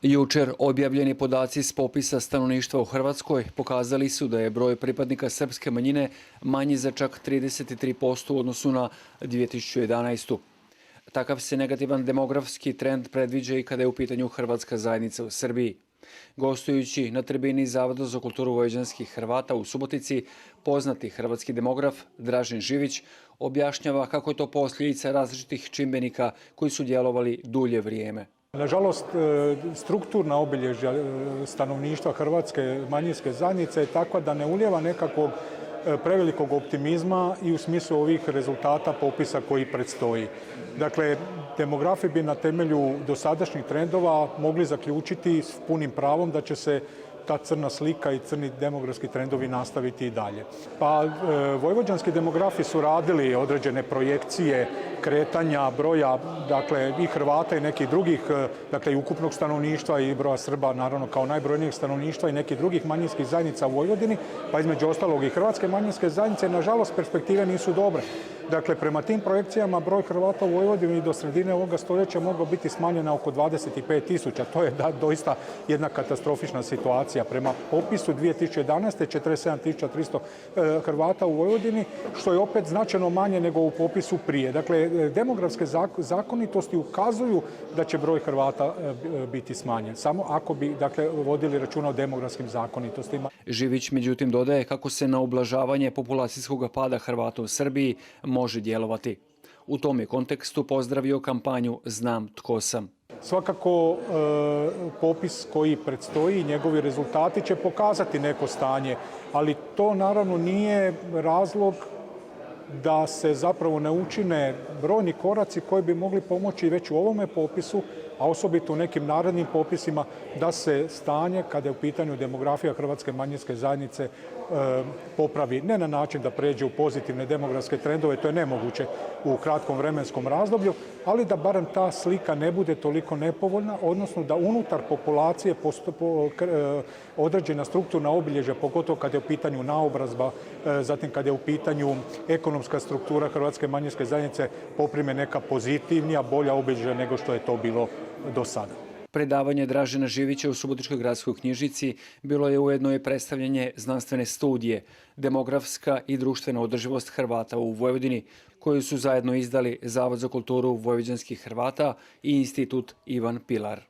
Jučer objavljeni podaci s popisa stanovništva u Hrvatskoj pokazali su da je broj pripadnika srpske manjine manji za čak 33% u odnosu na 2011. Takav se negativan demografski trend predviđa i kada je u pitanju hrvatska zajednica u Srbiji. Gostujući na tribini Zavoda za kulturu vojvođanskih Hrvata u Subotici, poznati hrvatski demograf Dražen Živić objašnjava kako je to posljedica različitih čimbenika koji su djelovali dulje vrijeme. Nažalost, strukturna obilježja stanovništva hrvatske manjinske zajednice je takva da ne ulijeva nekakvog prevelikog optimizma i u smislu ovih rezultata popisa koji predstoji. Dakle, demografi bi na temelju dosadašnjih trendova mogli zaključiti s punim pravom da će se ta crna slika i crni demografski trendovi nastaviti i dalje. Pa vojvođanski demografi su radili određene projekcije kretanja broja, dakle i Hrvata i nekih drugih, dakle i ukupnog stanovništva i broja Srba, naravno kao najbrojnijeg stanovništva i nekih drugih manjinskih zajednica u Vojvodini, pa između ostalog i hrvatske manjinske zajednice, nažalost perspektive nisu dobre. Dakle, prema tim projekcijama broj Hrvata u Vojvodini do sredine ovoga stoljeća mogao biti smanjen na oko 25.000. To je doista jedna katastrofična situacija. Prema popisu 2011. 47.300 Hrvata u Vojvodini, što je opet značajno manje nego u popisu prije. Dakle, demografske zakonitosti ukazuju da će broj Hrvata biti smanjen. Samo ako bi, dakle, vodili računa o demografskim zakonitostima. Živić, međutim, dodaje kako se na ublažavanje populacijskog pada Hrvata u Srbiji može djelovati. U tom je kontekstu pozdravio kampanju Znam tko sam. Svakako popis koji predstoji i njegovi rezultati će pokazati neko stanje, ali to naravno nije razlog da se zapravo ne učine brojni koraci koji bi mogli pomoći već u ovome popisu, a osobito u nekim narednim popisima, da se stanje, kada je u pitanju demografija hrvatske manjinske zajednice, popravi. Ne na način da pređe u pozitivne demografske trendove, to je nemoguće u kratkom vremenskom razdoblju, ali da barem ta slika ne bude toliko nepovoljna, odnosno da unutar populacije određena strukturna obilježja, pogotovo kada je u pitanju naobrazba, zatim kada je u pitanju ekonomska struktura hrvatske manjinske zajednice, poprime neka pozitivnija, bolja obilježja nego što je to bilo do sada. Predavanje Dražena Živića u Subotičkoj gradskoj knjižnici bilo je ujedno i predstavljanje znanstvene studije Demografska i društvena održivost Hrvata u Vojvodini, koju su zajedno izdali Zavod za kulturu vojvođanskih Hrvata i Institut Ivan Pilar.